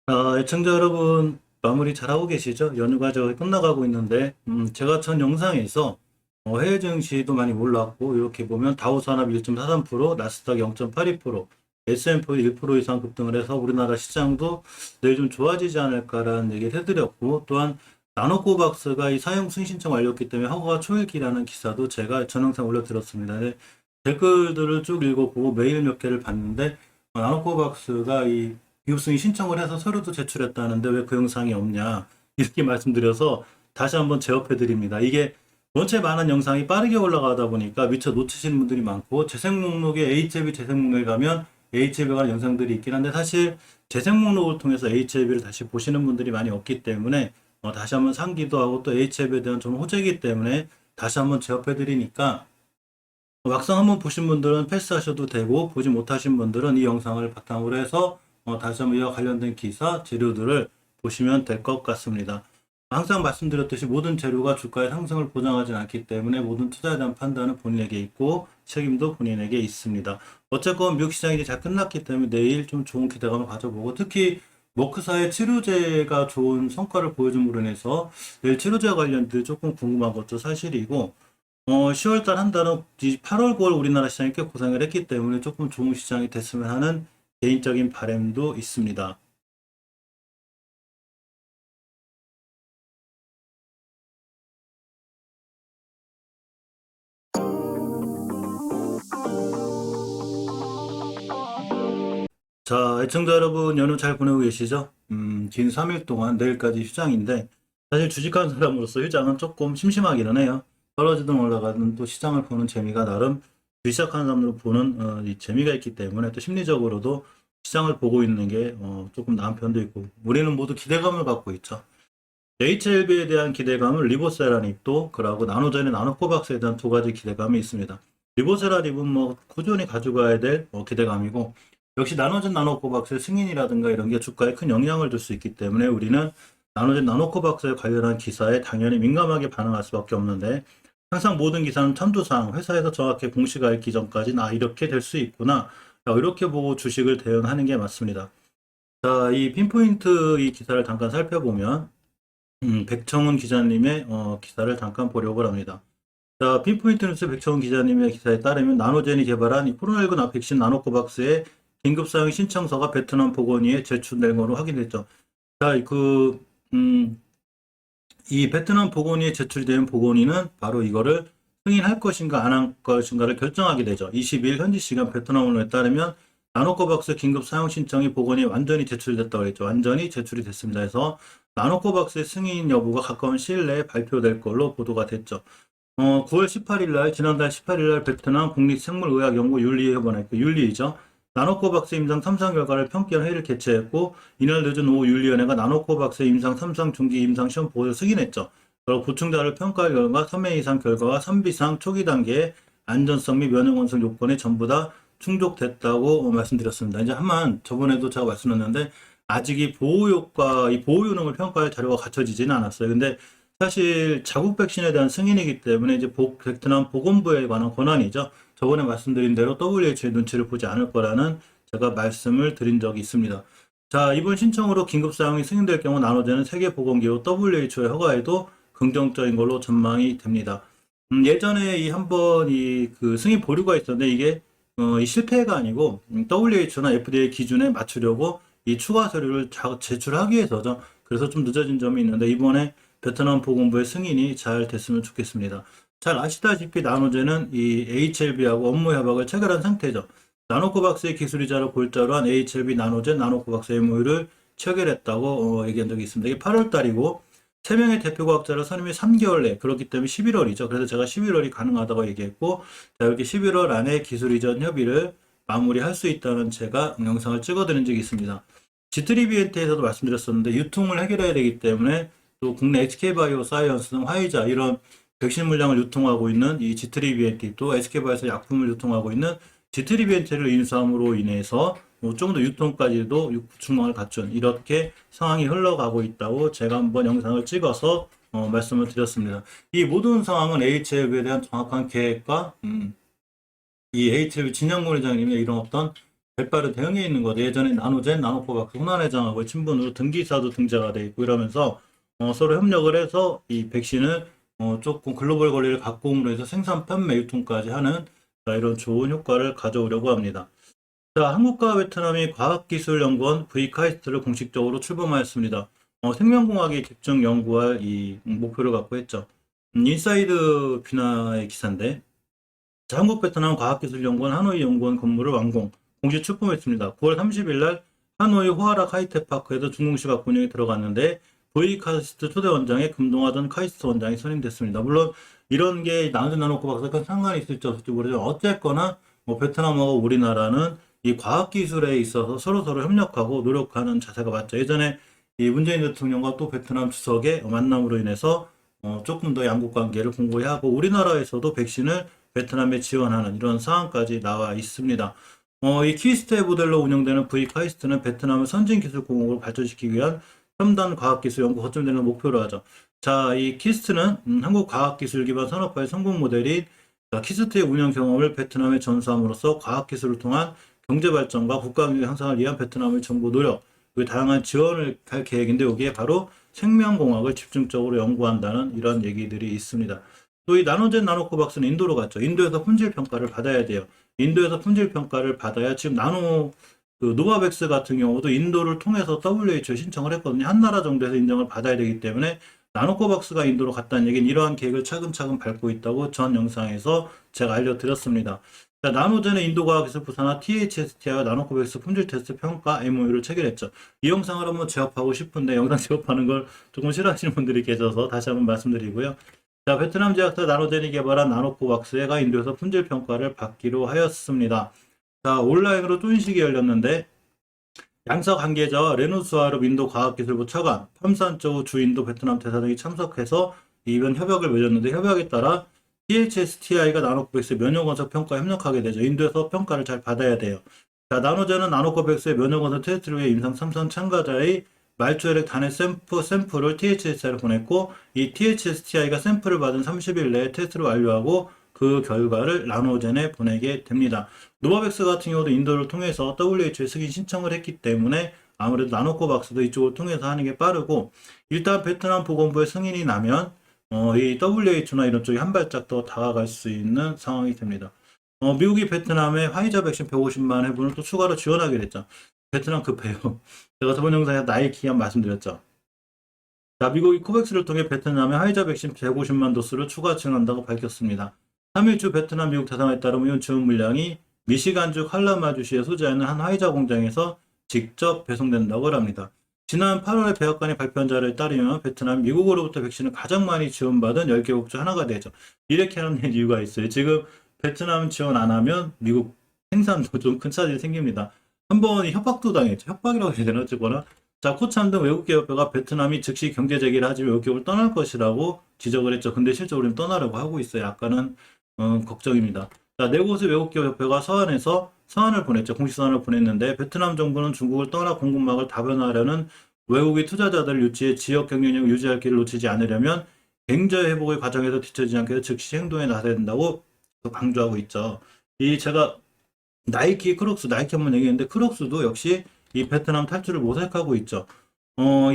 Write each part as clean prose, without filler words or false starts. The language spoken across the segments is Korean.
애청자 여러분, 마무리 잘하고 계시죠? 연휴가 저 끝나가고 있는데, 제가 전 영상에서 해외 증시도 많이 올랐고, 이렇게 보면 다우산업 1.43%, 나스닥 0.82%, S&P 1% 이상 급등을 해서 우리나라 시장도 내일 좀 좋아지지 않을까라는 얘기를 해드렸고, 또한 나노코박스가 이 사용 승인신청 완료했기 때문에 허가가 초읽기라는 기사도 제가 전 영상 올려드렸습니다. 네, 댓글들을 쭉 읽어보고 메일 몇 개를 봤는데, 나노코박스가 이 기업승인 신청을 해서 서류도 제출했다는데 왜 그 영상이 없냐 이렇게 말씀드려서 다시 한번 제업해 드립니다. 이게 원체 많은 영상이 빠르게 올라가다 보니까 미처 놓치시는 분들이 많고 재생 목록에 HLB 재생 목록에 가면 HLB에 관한 영상들이 있긴 한데 사실 재생 목록을 통해서 HLB를 다시 보시는 분들이 많이 없기 때문에 다시 한번 상기도 하고 또 HLB에 대한 좀 호재이기 때문에 다시 한번 제업해 드리니까 막상 한번 보신 분들은 패스하셔도 되고 보지 못하신 분들은 이 영상을 바탕으로 해서 다시 한번 이와 관련된 기사, 재료들을 보시면 될 것 같습니다. 항상 말씀드렸듯이 모든 재료가 주가의 상승을 보장하지 않기 때문에 모든 투자에 대한 판단은 본인에게 있고 책임도 본인에게 있습니다. 어쨌건 미국 시장이 이제 잘 끝났기 때문에 내일 좀 좋은 기대감을 가져보고 특히 머크사의 치료제가 좋은 성과를 보여줌으로 인해서 내일 치료제 관련들 조금 궁금한 것도 사실이고 10월달 한 달은 8월, 9월 우리나라 시장이 꽤 고생을 했기 때문에 조금 좋은 시장이 됐으면 하는 개인적인 바람도 있습니다. 자, 애청자 여러분, 연휴 잘 보내고 계시죠? 긴 3일 동안 내일까지 휴장인데, 사실 주식하는 사람으로서 휴장은 조금 심심하기는 해요. 떨어지든 올라가든 또 시장을 보는 재미가 나름 주식하는 사람으로 보는 이 재미가 있기 때문에 또 심리적으로도 시장을 보고 있는 게 조금 나은 편도 있고, 우리는 모두 기대감을 갖고 있죠. HLB에 대한 기대감은 리보세라닙도 그러고 나노젠의 나노코박스에 대한 두 가지 기대감이 있습니다. 리보세라닙은 뭐 꾸준히 가져가야 될 기대감이고 역시 나노젠 나노코박스의 승인이라든가 이런 게 주가에 큰 영향을 줄 수 있기 때문에 우리는 나노젠 나노코박스에 관련한 기사에 당연히 민감하게 반응할 수밖에 없는데 항상 모든 기사는 첨두사항 회사에서 정확히 공시가 있기 전까지는 이렇게 될 수 있구나 이렇게 보고 주식을 대응하는 게 맞습니다. 자, 이 핀포인트 이 기사를 잠깐 살펴보면 백청훈 기자님의 기사를 잠깐 보려고 합니다. 자, 핀포인트 뉴스 백청훈 기자님의 기사에 따르면 나노젠이 개발한 이 코로나19 백신 나노코박스의 긴급 사용 신청서가 베트남 보건의에 제출된 것으로 확인됐죠. 자, 이 베트남 보건의에 제출이 된 보건의는 바로 이거를 승인할 것인가 안 할 것인가를 결정하게 되죠. 20일 현지 시간 베트남 언론에 따르면 나노코박스 긴급 사용 신청이 보건의에 완전히 제출됐다고 했죠. 완전히 제출이 됐습니다. 해서 나노코박스의 승인 여부가 가까운 시일 내에 발표될 걸로 보도가 됐죠. 9월 18일 날, 지난달 18일 날 베트남 국립생물의학연구윤리협원회, 윤리이죠. 나노코박스 임상 3상 결과를 평가하는 회의를 개최했고, 이날 늦은 오후 윤리위원회가 나노코박스 임상 3상 중기 임상 시험 보고를 승인했죠. 그리고 보충자를 평가할 결과 3회 이상 결과가 3비상 초기 단계의 안전성 및 면역 원성 요건에 전부 다 충족됐다고 말씀드렸습니다. 이제 한번 저번에도 제가 말씀드렸는데, 아직 이 보호 효과, 이 보호 효능을 평가할 자료가 갖춰지지는 않았어요. 근데 사실 자국 백신에 대한 승인이기 때문에 이제 베트남 보건부에 관한 권한이죠. 저번에 말씀드린 대로 WHO의 눈치를 보지 않을 거라는 제가 말씀을 드린 적이 있습니다. 자, 이번 신청으로 긴급 사용이 승인될 경우 나눠지는 세계보건기구 WHO의 허가에도 긍정적인 걸로 전망이 됩니다. 예전에 이 한번 이 그 승인 보류가 있었는데 이게 이 실패가 아니고 WHO나 FDA 기준에 맞추려고 이 추가 서류를 제출하기 위해서죠. 그래서 좀 늦어진 점이 있는데 이번에 베트남 보건부의 승인이 잘 됐으면 좋겠습니다. 잘 아시다시피 나노젠은 이 HLB하고 업무 협약을 체결한 상태죠. 나노코박스의 기술이자를 골자로 한 HLB 나노젠 나노코박스 MOU를 체결했다고 얘기한 적이 있습니다. 이게 8월 달이고 3명의 대표 과학자를 선임이 3개월 내 그렇기 때문에 11월이죠. 그래서 제가 11월이 가능하다고 얘기했고 자, 이렇게 11월 안에 기술 이전 협의를 마무리할 수 있다는 제가 영상을 찍어드린 적이 있습니다. G3BNT에서도 말씀드렸었는데 유통을 해결해야 되기 때문에 또 국내 SK바이오 사이언스 등 화이자 이런 백신 물량을 유통하고 있는 이 G3BNT 또 SK바이오에서 약품을 유통하고 있는 G3BNT를 인수함으로 인해서 좀 더 유통까지도 충망을 갖춘 이렇게 상황이 흘러가고 있다고 제가 한번 영상을 찍어서 말씀을 드렸습니다. 이 모든 상황은 HLB에 대한 정확한 계획과 이 HLB 진양군 회장님의 이런 어떤 발빠른 대응에 있는 거죠. 예전에 나노젠, 나노코박스, hunan해장하고 친분으로 등기사도 등재가 돼 있고 이러면서 서로 협력을 해서 이 백신을 조금 글로벌 거리를 갖고 옴으로 해서 생산, 판매, 유통까지 하는 이런 좋은 효과를 가져오려고 합니다. 자, 한국과 베트남이 과학기술연구원 VCAIST를 공식적으로 출범하였습니다. 생명공학에 집중 연구할 이 목표를 갖고 했죠. 인사이드 비나의 기사인데, 자, 한국 베트남 과학기술연구원 하노이 연구원 건물을 완공, 공식 출범했습니다. 9월 30일 날 하노이 호아락 하이테크파크에서 중공시각 운영에 들어갔는데 VCAIST 초대 원장에 금동하던 카이스트 원장이 선임됐습니다. 물론 이런 게 나눠진 나놓고 박사가 상관이 있을지 없을지 모르지만 어쨌거나 베트남하고 우리나라는 이 과학기술에 있어서 서로서로 협력하고 노력하는 자세가 맞죠. 예전에 이 문재인 대통령과 또 베트남 주석의 만남으로 인해서 조금 더 양국 관계를 공고히 하고 우리나라에서도 백신을 베트남에 지원하는 이런 상황까지 나와 있습니다. 이 키스테 모델로 운영되는 VCAIST는 베트남을 선진기술공업으로 발전시키기 위한 첨단 과학기술 연구 거점되는 목표로 하죠. 자, 이 키스트는 한국 과학기술 기반 산업화의 성공 모델인 키스트의 운영 경험을 베트남에 전수함으로써 과학기술을 통한 경제발전과 국가경제 향상을 위한 베트남의 정부 노력, 그리고 다양한 지원을 할 계획인데 여기에 바로 생명공학을 집중적으로 연구한다는 이런 얘기들이 있습니다. 또 이 나노젠 나노코박스는 인도로 갔죠. 인도에서 품질 평가를 받아야 돼요. 인도에서 품질 평가를 받아야 지금 노바백스 같은 경우도 인도를 통해서 WHO에 신청을 했거든요. 한 나라 정도에서 인정을 받아야 되기 때문에 나노코박스가 인도로 갔다는 얘기는 이러한 계획을 차근차근 밟고 있다고 전 영상에서 제가 알려드렸습니다. 자, 나노젠의 인도과학기술부산화 THST와 나노코백스 품질 테스트 평가 MOU를 체결했죠. 이 영상을 한번 제압하고 싶은데 영상 제압하는 걸 조금 싫어하시는 분들이 계셔서 다시 한번 말씀드리고요. 자, 베트남 제약사 나노젠이 개발한 나노코박스가 인도에서 품질 평가를 받기로 하였습니다. 자, 온라인으로 쫀식이 열렸는데 양사 관계자와 레누스아르 인도 과학기술부 차관, 팜산쩌우 주 인도 베트남 대사 등이 참석해서 이번 협약을 맺었는데 협약에 따라 THSTI가 나노코백스 면역원석 평가에 협력하게 되죠. 인도에서 평가를 잘 받아야 돼요. 자, 나노젠은 나노코백스의 면역원석 테스트를 위해 임상 3선 참가자의 말초혈액 단해 샘플을 THSTI로 보냈고 이 THSTI가 샘플을 받은 30일 내에 테스트를 완료하고 그 결과를 나노젠에 보내게 됩니다. 노바백스 같은 경우도 인도를 통해서 WHO에 승인 신청을 했기 때문에 아무래도 나노코박스도 이쪽을 통해서 하는 게 빠르고 일단 베트남 보건부의 승인이 나면 이 WHO나 이런 쪽에 한 발짝 더 다가갈 수 있는 상황이 됩니다. 미국이 베트남에 화이자 백신 150만 회분을 또 추가로 지원하게 됐죠. 베트남 급해요. 제가 저번 영상에서 나이키 한 말씀드렸죠. 자, 미국이 코백스를 통해 베트남에 화이자 백신 150만 도수를 추가 지원한다고 밝혔습니다. 3일주 베트남 미국 대사관에 따르면 이번 지원 물량이 미시간주 칼라마주시에 소재하는 한 화이자 공장에서 직접 배송된다고 합니다. 지난 8월에 백악관이 발표한 자료에 따르면 베트남 미국으로부터 백신을 가장 많이 지원받은 10개국 중 하나가 되죠. 이렇게 하는 이유가 있어요. 지금 베트남 지원 안 하면 미국 생산도 좀 큰 차질이 생깁니다. 한번 협박도 당했죠. 협박이라고 해야 되나 어쨌거나. 자, 코참 등 외국 기업가 베트남이 즉시 경제 재개를 하지 외국 기업을 떠날 것이라고 지적을 했죠. 근데 실제로 떠나려고 하고 있어요. 약간은 걱정입니다. 자, 네 곳의 외국기업협회가 서한을 보냈죠. 공식 서한을 보냈는데 베트남 정부는 중국을 떠나 공급망을 다변화하려는 외국의 투자자들을 유치해 지역 경쟁력을 유지할 길을 놓치지 않으려면 경제 회복의 과정에서 뒤처지지 않게 즉시 행동에 나서야 된다고 강조하고 있죠. 제가 나이키, 크록스, 나이키 한번 얘기했는데 크록스도 역시 이 베트남 탈출을 모색하고 있죠.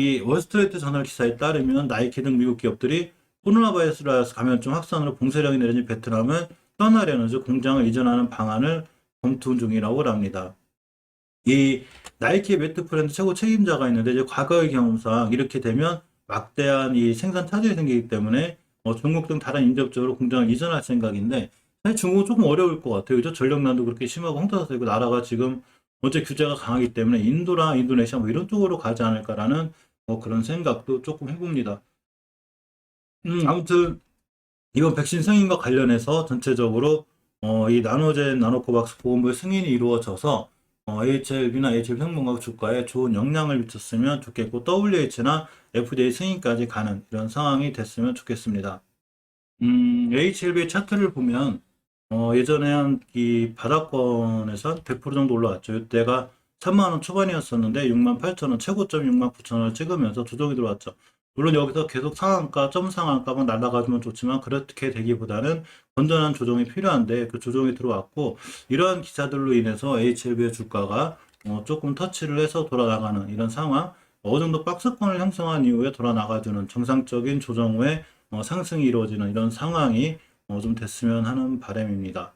이 월스트리트 저널 기사에 따르면 나이키 등 미국 기업들이 코로나 바이러스 감염증 확산으로 봉쇄령이 내려진 베트남을 떠나려는 즉 공장을 이전하는 방안을 검토 중이라고 합니다. 이 나이키 매트 브랜드 최고 책임자가 있는데 이제 과거의 경험상 이렇게 되면 막대한 이 생산 차질이 생기기 때문에 중국 등 다른 인접적으로 공장을 이전할 생각인데 사실 중국은 조금 어려울 것 같아요. 그죠? 전력난도 그렇게 심하고 홍타사이고 나라가 지금 어째 규제가 강하기 때문에 인도나 인도네시아 뭐 이런 쪽으로 가지 않을까라는 그런 생각도 조금 해봅니다. 아무튼 이번 백신 승인과 관련해서 전체적으로 이 나노젠 나노코박스 보건부의 승인이 이루어져서 HLB나 HLB 생명과학 주가에 좋은 영향을 미쳤으면 좋겠고 WH나 FDA 승인까지 가는 이런 상황이 됐으면 좋겠습니다. HLB 차트를 보면 예전에 이 바닥권에서 한 100% 정도 올라왔죠. 이때가 3만원 초반이었었는데 68,000원 최고점 69,000원을 찍으면서 조정이 들어왔죠. 물론 여기서 계속 상한가, 점 상한가만 날아가주면 좋지만 그렇게 되기보다는 건전한 조정이 필요한데 그 조정이 들어왔고 이러한 기사들로 인해서 HLB의 주가가 조금 터치를 해서 돌아나가는 이런 상황, 어느 정도 박스권을 형성한 이후에 돌아나가주는 정상적인 조정 후에 상승이 이루어지는 이런 상황이 좀 됐으면 하는 바람입니다.